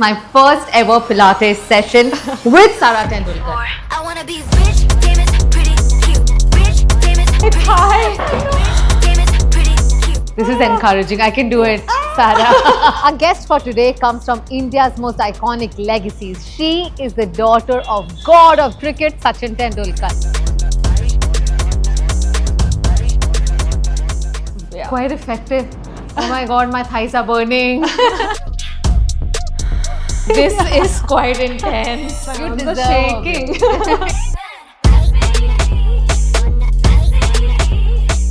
My first ever Pilates session with Sara Tendulkar. I wanna be rich, famous, pretty, cute. Rich, famous, It's pretty, high. rich, famous, pretty, cute. This is encouraging. I can do it, Sara. Our guest for today comes from India's most iconic legacies. She is the daughter of God of cricket, Sachin Tendulkar. Yeah. Quite effective. Oh my God, my thighs are burning. This is quite intense. You I'm deserve shaking.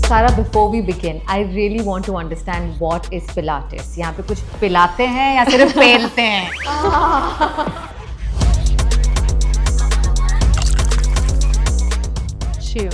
Sara, before we begin, I really want to understand what is Pilates. यहाँ पे कुछ पिलाते हैं या सिर्फ पेलते हैं? Sure.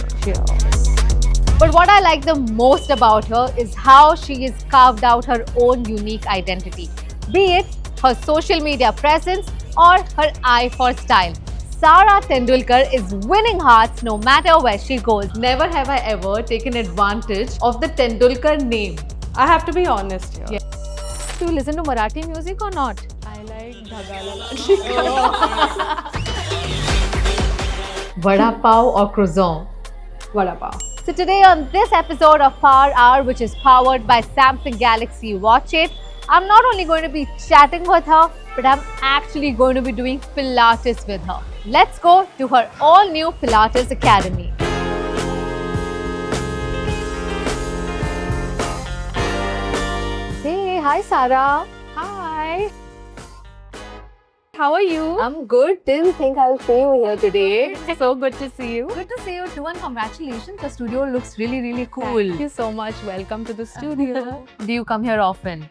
But what I like the most about her is how she has carved out her own unique identity, be it her social media presence or her eye for style. Sara Tendulkar is winning hearts no matter where she goes. Never have I ever taken advantage of the Tendulkar name. I have to be honest here. Yeah. Do you listen to Marathi music or not? I like Dhagala Vada pav or croissant? Vada pav. So today on this episode of Power Hour, which is powered by Samsung Galaxy Watch 8, I'm not only going to be chatting with her, but I'm actually going to be doing Pilates with her. Let's go to her all-new Pilates Academy. Hey, hi Sara. Hi. How are you? I'm good. Didn't think I'll see you here today. So good to see you. Good to see you too, and congratulations. The studio looks really cool. Thank you so much. Welcome to the studio. Do you come here often?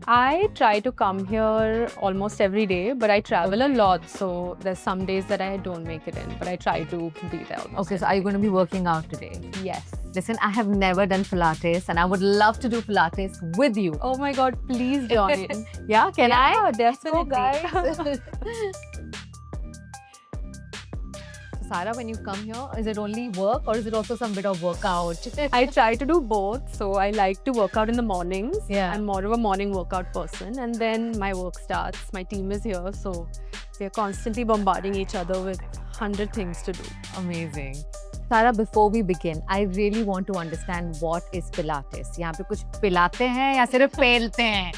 I try to come here almost every day, but I travel a lot, so there's some days that I don't make it in, but I try to be there. Okay, so are you going to be working out today? Yes. Listen, I have never done Pilates and I would love to do Pilates with you. Oh my God, please join. Yeah, can I? Yeah, definitely. Let's go, guys. Sara, when you come here, is it only work or is it also some bit of workout? I try to do both. So I like to work out in the mornings. Yeah. I'm more of a morning workout person. And then my work starts. My team is here. So we're constantly bombarding each other with 100 things to do. Amazing. Sara, before we begin, I really want to understand what is Pilates. यहाँ पे कुछ पिलाते हैं या सिर्फ पेलते हैं?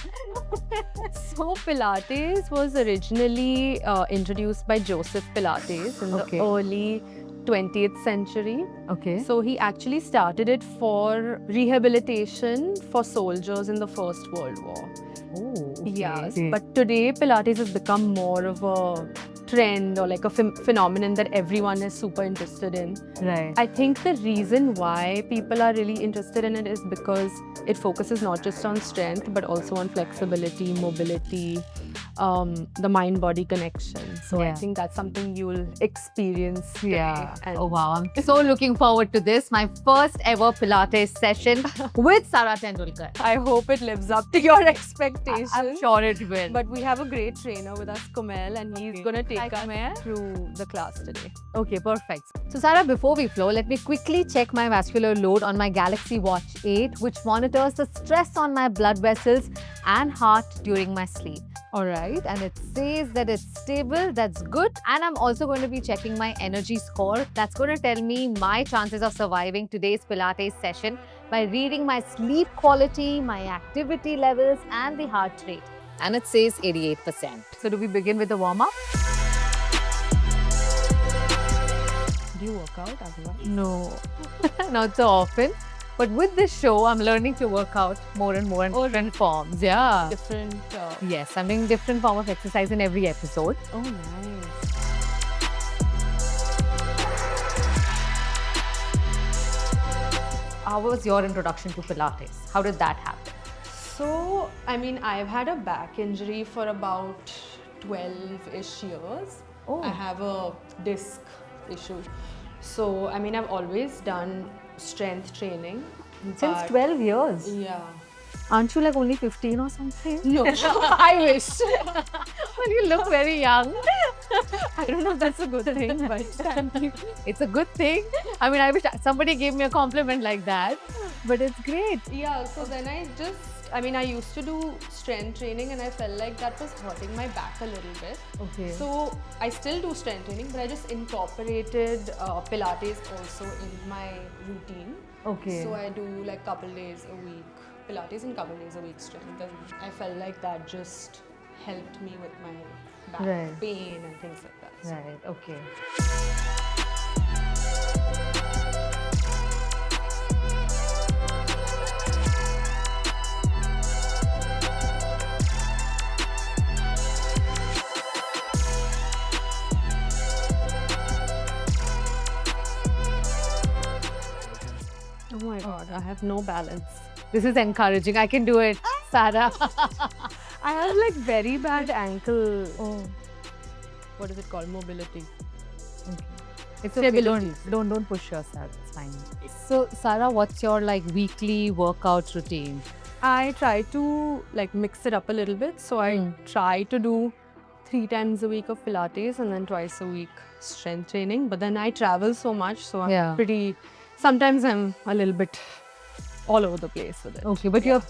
So Pilates was originally introduced by Joseph Pilates in Okay. the early 20th century. Okay. So he actually started it for rehabilitation for soldiers in the First World War. Oh, okay. Yes, but today Pilates has become more of a trend or like a phenomenon that everyone is super interested in. Right. I think the reason why people are really interested in it is because it focuses not just on strength but also on flexibility, mobility, the mind-body connection. So Yeah. I think that's something you'll experience today. Yeah. And Oh wow, I'm so looking forward to this. My first ever Pilates session with Sara Tendulkar. I hope it lives up to your expectations. I'm sure it will. But we have a great trainer with us, Kumail, and he's Okay. going to take Hi, us Kumail. through the class today. Okay, perfect. So Sara, before we flow, let me quickly check my vascular load on my Galaxy Watch 8, which monitors the stress on my blood vessels and heart during my sleep. Alright, and it says that it's stable, that's good. And I'm also going to be checking my energy score. That's going to tell me my chances of surviving today's Pilates session by reading my sleep quality, my activity levels, and the heart rate. And it says 88%. So do we begin with the warm-up? Do you work out otherwise? No, not so often. But with this show, I'm learning to work out more and more in different forms. Yeah. Different. Yes, I'm doing different form of exercise in every episode. Oh, nice. How was your introduction to Pilates? How did that happen? So, I mean, I've had a back injury for about 12-ish years. Oh. I have a disc issue. So, I mean, I've always done strength training. Since but- 12 years. Yeah. Aren't you like only 15 or something? No, I wish. Well, you look very young. I don't know if that's a good thing, but thank you. It's a good thing. I mean, I wish somebody gave me a compliment like that. But it's great. Yeah, so then I just I mean, I used to do strength training and I felt like that was hurting my back a little bit. Okay. So I still do strength training, but I just incorporated Pilates also in my routine. Okay. So I do like couple days a week Pilates and couple days a week strength, and I felt like that just helped me with my back Right. pain and things like that. So Right. Okay. oh my god, I have no balance. This is encouraging. I can do it, Sarah. I have like very bad ankle. Oh. What is it called? Mobility. It's okay. Stability. Don't push yourself. It's fine. So, Sarah, what's your like weekly workout routine? I try to like mix it up a little bit. So I try to do 3 times a week of Pilates and then twice a week strength training. But then I travel so much, so I'm Yeah. sometimes I'm a little bit all over the place with it. Okay, but you're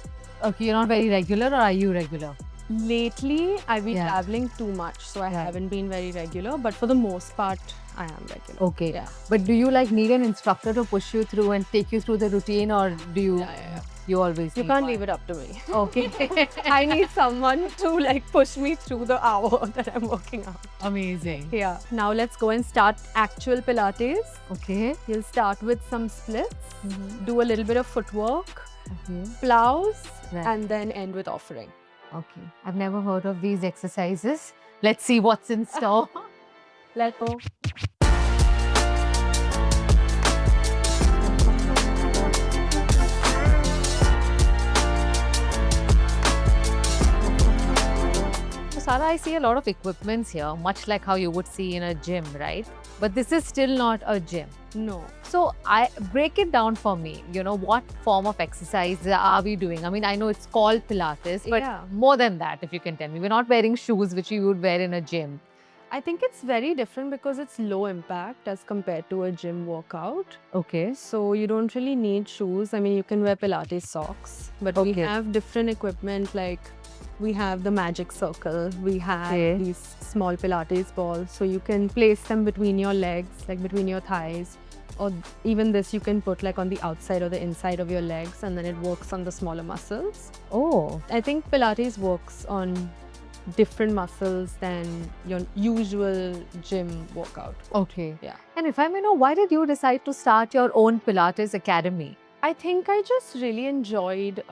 not very regular, or are you regular? Lately, I've been Yeah. traveling too much, so I Yeah. haven't been very regular. But for the most part, I am regular. Okay. Yeah. But do you like need an instructor to push you through and take you through the routine, or do you? Yeah. You always. You need can't one? leave it up to me. Okay. I need someone to like push me through the hour that I'm working out. Amazing. Yeah. Now let's go and start actual Pilates. Okay. You'll start with some splits, do a little bit of footwork, Okay. plows, Right. and then end with offering. Okay. I've never heard of these exercises. Let's see what's in store. Let go. So, Sarah, I see a lot of equipments here, much like how you would see in a gym, right? But this is still not a gym. No. So I break it down for me. You know, what form of exercise are we doing? I mean, I know it's called Pilates, but Yeah. more than that, if you can tell me. We're not wearing shoes which you would wear in a gym. I think it's very different because it's low impact as compared to a gym workout. Okay. So you don't really need shoes. I mean, you can wear Pilates socks, but we Okay. have different equipment like we have the magic circle, we have Okay. these small Pilates balls. So you can place them between your legs, like between your thighs, or even this you can put like on the outside or the inside of your legs, and then it works on the smaller muscles. Oh. I think Pilates works on different muscles than your usual gym workout. Okay. Yeah. And if I may know, why did you decide to start your own Pilates academy? I think I just really enjoyed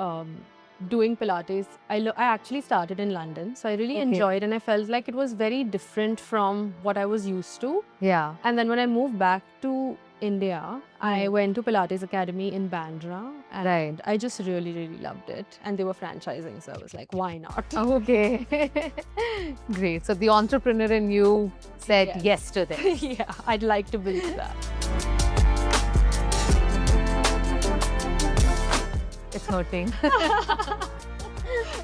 doing Pilates. I actually started in London, so I really Okay. enjoyed, and I felt like it was very different from what I was used to. Yeah. And then when I moved back to India, I went to Pilates Academy in Bandra, and Right. I just really, really loved it. And they were franchising, so I was like, why not? Okay. Great. So the entrepreneur in you said Yes. yes to this. Yeah, I'd like to believe that. It's hurting.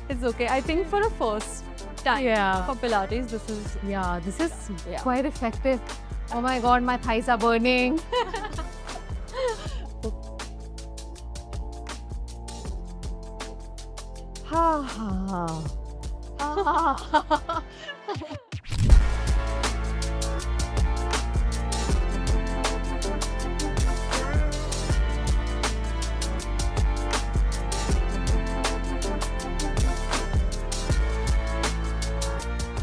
It's okay. I think for a first time Yeah. for Pilates, this is Yeah, this is Yeah. quite effective. Oh my god, my thighs are burning.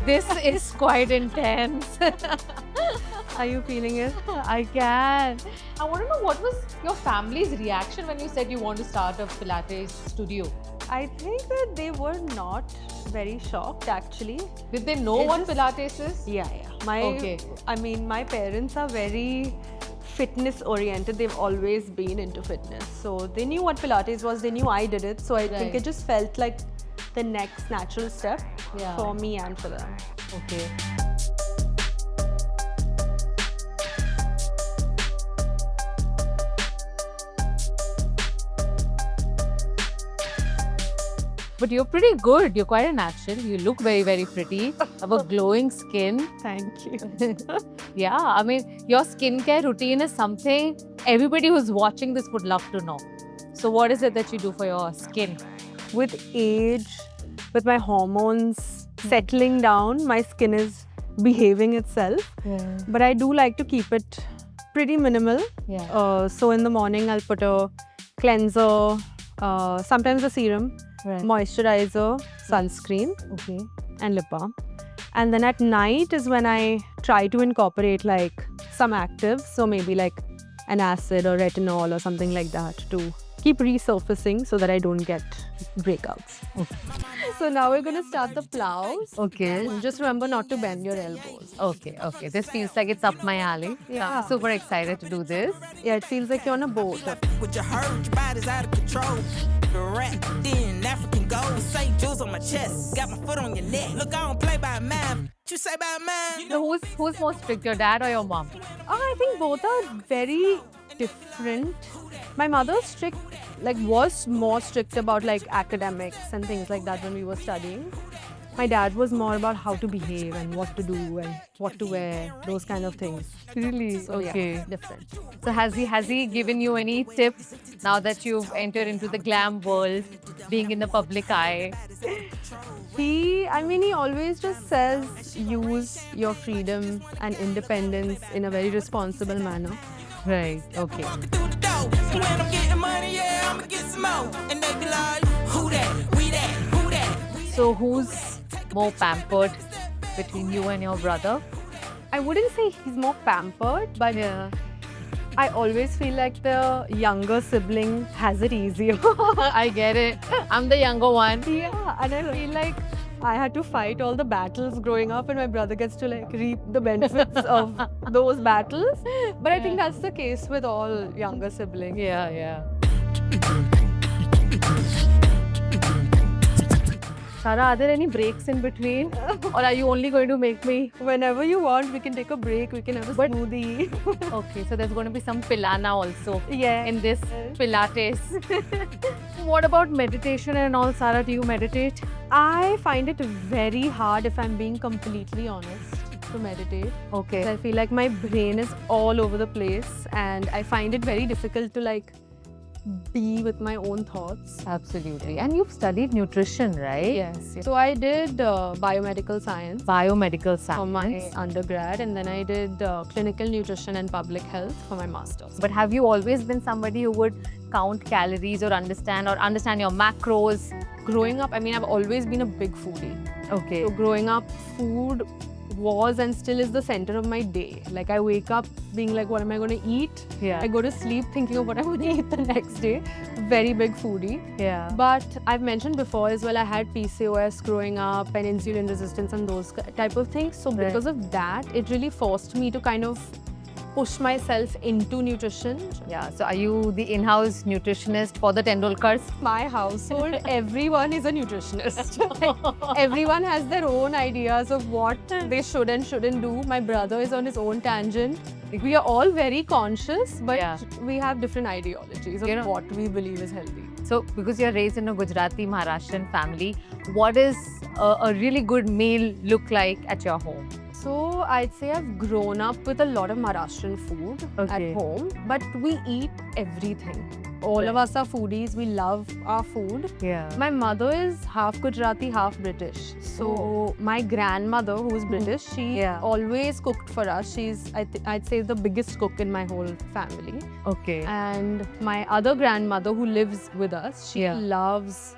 This is quite intense. Are you feeling it? I can. I want to know, what was your family's reaction when you said you want to start a Pilates studio? I think that they were not very shocked actually. Did they know It what just- Pilates is? Yeah. Okay. I mean, my parents are very fitness oriented. They've always been into fitness. So they knew what Pilates was. They knew I did it. So I think Right. it just felt like the next natural step Yeah. for me and for them. Okay. But you're pretty good. You're quite a natural. You look very, very pretty. Have a glowing skin. Thank you. Yeah, I mean, your skincare routine is something everybody who's watching this would love to know. So, what is it that you do for your skin? with age, with my hormones settling down, my skin is behaving itself. Yeah. But I do like to keep it pretty minimal. Yeah. So in the morning, I'll put a cleanser, sometimes a serum, Right. moisturizer, sunscreen, Okay. and lip balm. And then at night is when I try to incorporate like some actives, so maybe like an acid or retinol or something like that to keep resurfacing so that I don't get breakouts. So now we're going to start the plows. Okay. Just remember not to bend your elbows. Okay. Okay. This feels like it's up my alley. Yeah. I'm super excited to do this. Yeah, it feels like you're on a boat. What you heard, your body's out of control. The rat, then African gold. Say jewels on my chest, got my foot on your neck. Look, I don't play by mine. What you say about mine? So who's more strict, your dad or your mom? I think both are very different. My mother's strict, like was more strict about like academics and things like that when we were studying. My dad was more about how to behave and what to do and what to wear, those kind of things. Really? So yeah, different. So has he given you any tips now that you've entered into the glam world, being in the public eye? He always just says use your freedom and independence in a very responsible manner. Right. Okay. Walking through the door. When I'm getting money, yeah, I'ma get some more. And they be like, who that? We that? Who that? So who's more pampered between you and your brother? I wouldn't say he's more pampered, but I always feel like the younger sibling has it easier. I get it. I'm the younger one. Yeah, and I feel like I had to fight all the battles growing up, and my brother gets to like reap the benefits of those battles. But I think that's the case with all younger siblings. Yeah, yeah. Sara, are there any breaks in between? Or are you only going to make me? Whenever you want, we can take a break, we can have a smoothie. Okay, so there's going to be some pilana also Yeah. in this Pilates. What about meditation and all, Sara? Do you meditate? I find it very hard, if I'm being completely honest, to meditate. Okay. I feel like my brain is all over the place, and I find it very difficult to like be with my own thoughts. Absolutely. And you've studied nutrition, right? Yes. So I did biomedical science Biomedical for my science. undergrad, and then I did clinical nutrition and public health for my master's. But have you always been somebody who would count calories or understand your macros? Growing up, I've always been a big foodie. Okay. So growing up, food was and still is the center of my day. Like I wake up being like, what am I going to eat? Yeah. I go to sleep thinking of what I'm going to eat the next day. Very big foodie. Yeah. But I've mentioned before as well, I had PCOS growing up and insulin resistance and those type of things. So Right. because of that, it really forced me to kind of push myself into nutrition. Yeah. So are you the in-house nutritionist for the Tendulkars? My household, everyone is a nutritionist. Everyone has their own ideas of what they should and shouldn't do. My brother is on his own tangent. We are all very conscious, but Yeah. we have different ideologies of You know- what we believe is healthy. So, because you're raised in a Gujarati Maharashtrian family, what does a really good meal look like at your home? So I'd say I've grown up with a lot of Maharashtrian food Okay. at home, but we eat everything. All of us are foodies. We love our food. Yeah. My mother is half Gujarati, half British. So my grandmother, who's British, she Yeah. always cooked for us. She's, I'd say, the biggest cook in my whole family. Okay. And my other grandmother, who lives with us, she Yeah. loves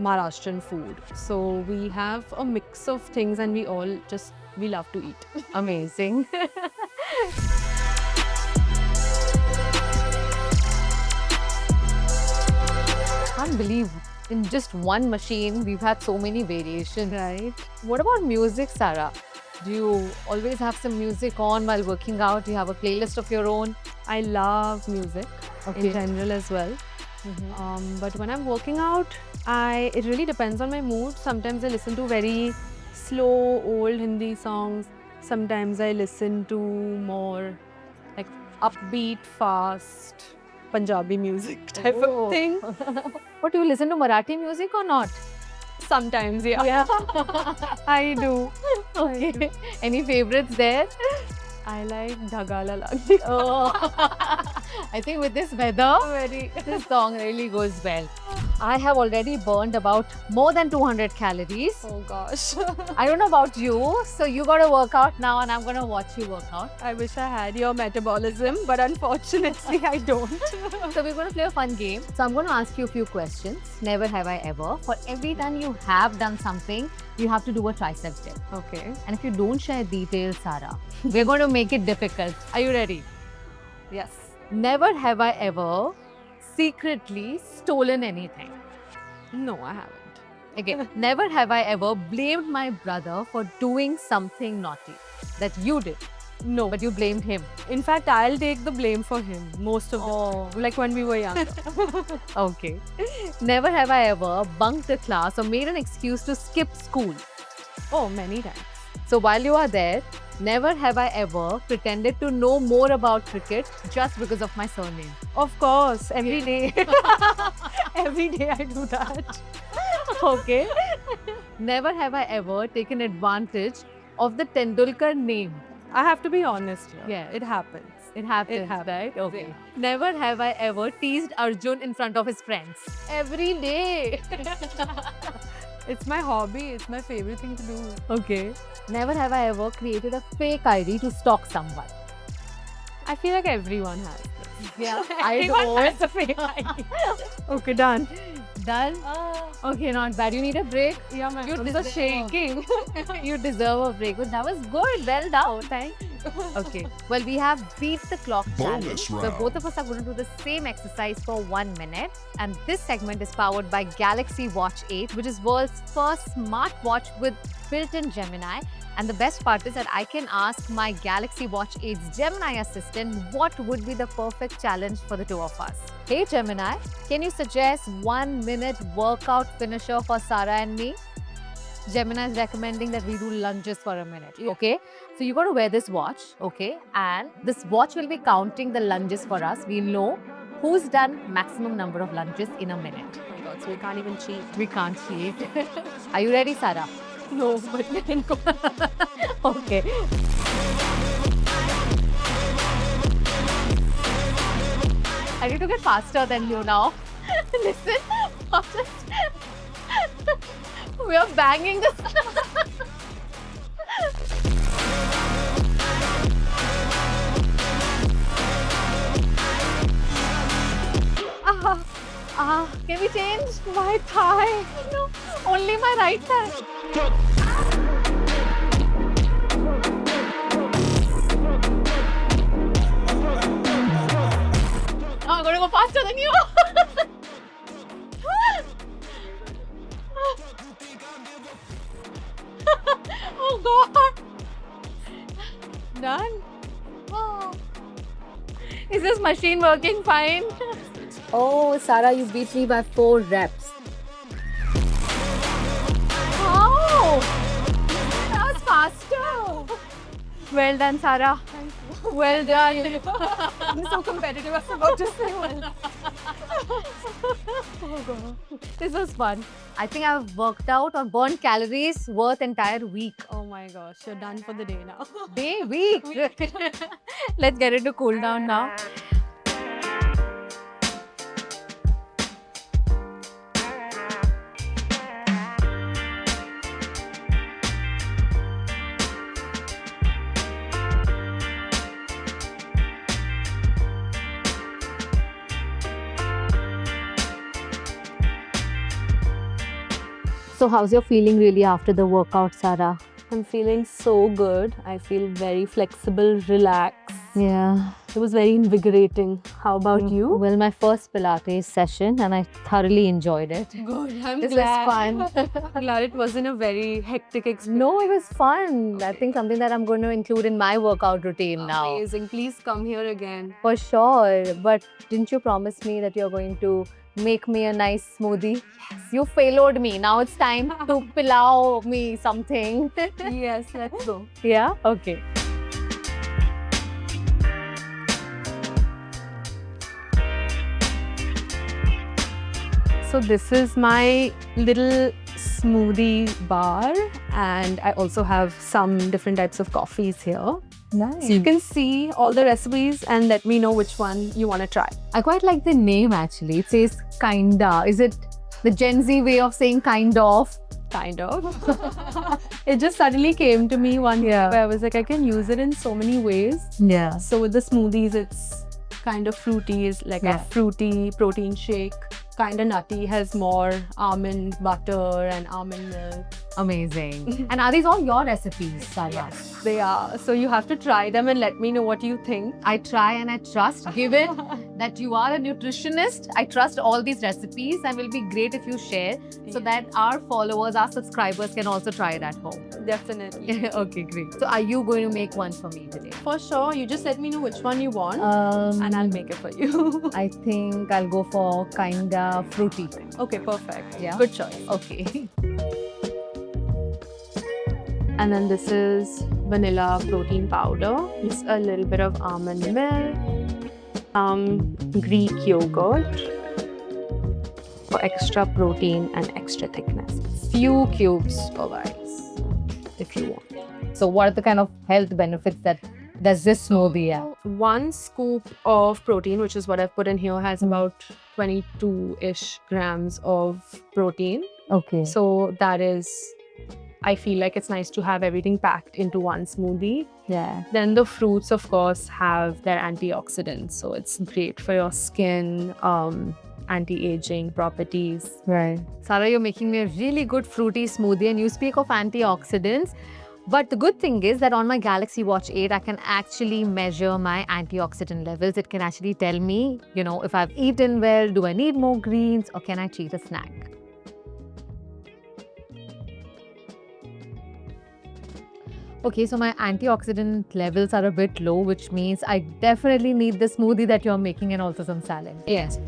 Maharashtrian food. So we have a mix of things, and we love to eat. Amazing. Can't believe in just one machine we've had so many variations. Right. What about music, Sara? Do you always have some music on while working out? Do you have a playlist of your own? I love music Okay. in general as well. But when I'm working out, it really depends on my mood. Sometimes I listen to very slow, old Hindi songs. Sometimes I listen to more like upbeat, fast Punjabi music type Oh. of thing. What, do you listen to Marathi music or not? Sometimes, yeah. Yeah. I do. Okay. Any favorites there? I like Dhagala Lagdi. Oh. I think with this weather, Very. this song really goes well. I have already burned about more than 200 calories. Oh gosh. I don't know about you, so you got to work out now and I'm going to watch you work out. I wish I had your metabolism, but unfortunately I don't. So we're going to play a fun game. So I'm going to ask you a few questions. Never have I ever. For every time you have done something, you have to do a tricep dip. Okay. And if you don't share details, Sarah, we're going to make it difficult. Are you ready? Yes. Never have I ever secretly stolen anything. No, I haven't. Okay. Never have I ever blamed my brother for doing something naughty that you did, No. but you blamed him. In fact, I'll take the blame for him most of the time. Like when we were younger. Okay. Never have I ever bunked a class or made an excuse to skip school. Oh, many times. So while you are there, never have I ever pretended to know more about cricket just because of my surname. Of course, every day. Every day I do that. Okay. Never have I ever taken advantage of the Tendulkar name. I have to be honest here. Yeah. It happens. It happens, It happens. right? Okay. Yeah. Never have I ever teased Arjun in front of his friends. Every day. It's my hobby. It's my favorite thing to do. Okay. Never have I ever created a fake ID to stalk someone. I feel like everyone has this. Yeah, I Everyone don't. has a fake ID. Okay, done. Done? Okay, not bad. You need a break? Yeah, my You arms are deserve- shaking. You deserve a break. But that was good. Well done. Thank you. Okay. Well, we have beat the clock challenge. Bonus So round. both of us are going to do the same exercise for 1 minute. And this segment is powered by Galaxy Watch 8, which is world's first smartwatch with built-in Gemini. And the best part is that I can ask my Galaxy Watch 8's Gemini assistant what would be the perfect challenge for the two of us. Hey Gemini, can you suggest 1 minute workout finisher for Sarah and me? Gemini is recommending that we do lunges for a minute. Okay, so you got to wear this watch. Okay, and this watch will be counting the lunges for us. We'll know who's done maximum number of lunges in a minute. Oh my god, so we can't even cheat. We can't cheat. Are you ready, Sarah? No, but we can go. Okay. I need to get faster than you now. Listen, we are banging this. Can we change? My thigh. No, only my right thigh. I'm going to go faster than you. Oh God. Done. Oh. Is this machine working fine? Oh, Sarah, you beat me by 4 reps. Oh, that was faster. Well done, Sarah. Well done. I'm so competitive. I forgot to say one. This was fun. I think I've worked out or burned calories worth entire week. Oh my gosh, you're done for the day now. Week. Let's get into cool down now. So how's your feeling really after the workout, Sarah? I'm feeling so good. I feel very flexible, relaxed. Yeah. It was very invigorating. How about you? Well, my first Pilates session and I thoroughly enjoyed it. Good. I'm This glad. was fun. I'm glad it wasn't a very hectic experience. No, it was fun. I think something that I'm going to include in my workout routine now. Amazing. Please come here again. For sure. But didn't you promise me that you're going to make me a nice smoothie? You failoed me. Now it's time to pilau me something. Yes, let's go. Yeah? Okay. So this is my little smoothie bar, and I also have some different types of coffees here. Nice. So you can see all the recipes and let me know which one you want to try. I quite like the name actually. It says kinda. Is it The Gen Z way of saying kind of. Kind of. It just suddenly came to me one day where I was like, I can use it in so many ways. Yeah. So with the smoothies, it's kind of fruity, is like a fruity protein shake. Kind of nutty, has more almond butter and almond milk. Amazing. And are these all your recipes, Sarah? They are. So you have to try them and let me know what you think. I try and I trust. Given that you are a nutritionist, I trust all these recipes and will be great if you share so that our followers, our subscribers can also try it at home. Definitely. Okay, great. So are you going to make one for me today? For sure. You just let me know which one you want and I'll make it for you. I think I'll go for kinda fruity. Okay, perfect. Yeah. Good choice. Okay. And then this is vanilla protein powder. It's a little bit of almond milk. Greek yogurt for extra protein and extra thickness. Few cubes of ice, if you want. So what are the kind of health benefits that does this smoothie have? 1 scoop of protein, which is what I've put in here, has about 22-ish grams of protein. Okay. So that is, I feel like it's nice to have everything packed into one smoothie. Yeah. Then the fruits, of course, have their antioxidants. So it's great for your skin, anti-aging properties. Right. Sarah, you're making me a really good fruity smoothie and you speak of antioxidants. But the good thing is that on my Galaxy Watch 8, I can actually measure my antioxidant levels. It can actually tell me, if I've eaten well, do I need more greens or can I cheat a snack? Okay, so my antioxidant levels are a bit low, which means I definitely need the smoothie that you're making and also some salad. Yes.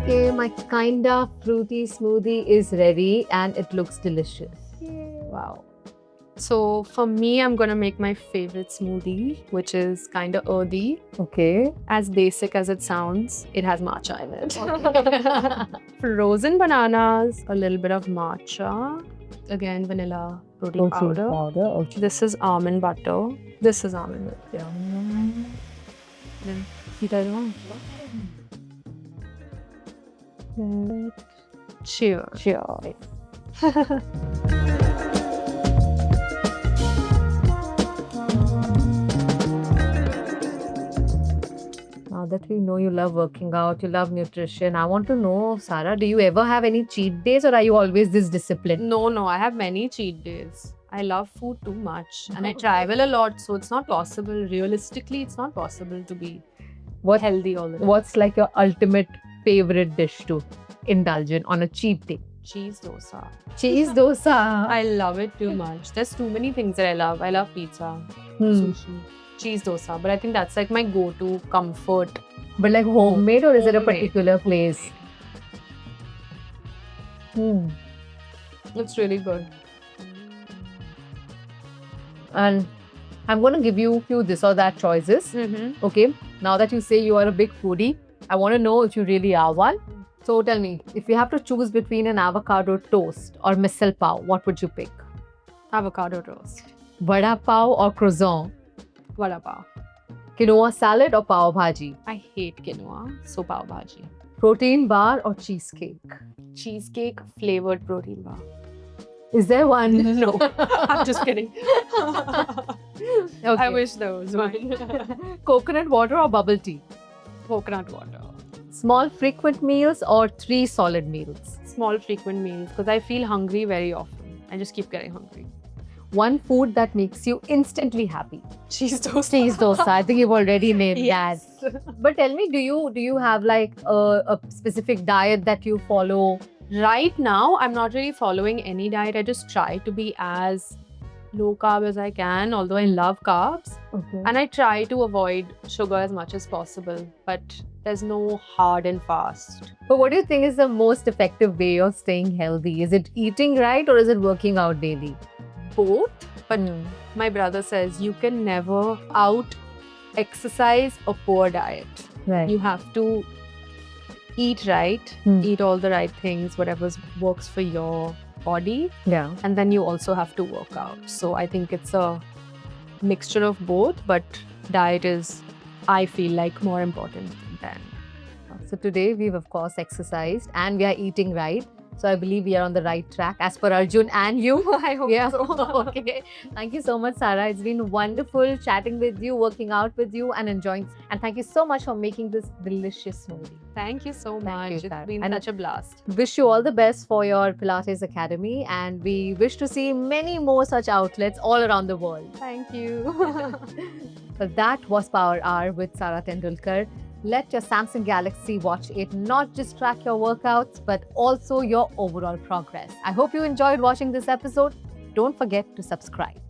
Okay, my kinda fruity smoothie is ready and it looks delicious. Wow. So for me, I'm going to make my favorite smoothie, which is kind of earthy. Okay. As basic as it sounds, it has matcha in it. Frozen bananas, a little bit of matcha. Again, vanilla protein powder. Okay. This is almond butter. This is almond milk. Yeah. Then eat it on. Cheers. Sure. Now that we know you love working out, you love nutrition, I want to know, Sarah, do you ever have any cheat days or are you always this disciplined? No, I have many cheat days. I love food too much and I travel a lot, so it's not possible. Realistically, it's not possible to be healthy all the time. What's like your ultimate favorite dish to indulge in on a cheat day? Cheese dosa. Cheese dosa. I love it too much. There's too many things that I love. I love pizza, sushi, cheese dosa, but I think that's like my go-to comfort. But like homemade or is it a Homemade. particular place? It's really good. And I'm going to give you a few this or that choices. Okay, now that you say you are a big foodie, I want to know if you really are one. So tell me, if you have to choose between an avocado toast or misal pav, what would you pick? Avocado toast. Vada pav or croissant? Vada pav. Quinoa salad or pav bhaji? I hate quinoa, so pav bhaji. Protein bar or cheesecake? Cheesecake flavored protein bar. Is there one? No, I'm just kidding. Okay. I wish there was one. Coconut water or bubble tea? Coconut water. Small frequent meals or 3 solid meals? Small frequent meals because I feel hungry very often. I just keep getting hungry. One food that makes you instantly happy? Cheese toast. Cheese dosa. I think you've already named Yes. that. But tell me, do you have like a specific diet that you follow? Right now, I'm not really following any diet. I just try to be as low carb as I can, although I love carbs. Okay. And I try to avoid sugar as much as possible. But there's no hard and fast. But what do you think is the most effective way of staying healthy? Is it eating right or is it working out daily? Both. But my brother says you can never out exercise a poor diet. Right. You have to eat right, eat all the right things, whatever works for your body, Yeah. and then you also have to work out. So I think it's a mixture of both, but diet is, I feel like, more important than So today we've of course exercised and we are eating right. So I believe we are on the right track as per Arjun and you. I hope Yeah. so. Okay. Thank you so much, Sarah. It's been wonderful chatting with you, working out with you, and enjoying. And thank you so much for making this delicious smoothie. Thank you so Thank much. you, It's Sarah. been And- such a blast. Wish you all the best for your Pilates Academy, and we wish to see many more such outlets all around the world. Thank you. So that was Power Hour with Sarah Tendulkar. Let your Samsung Galaxy Watch 8 not just track your workouts, but also your overall progress. I hope you enjoyed watching this episode. Don't forget to subscribe.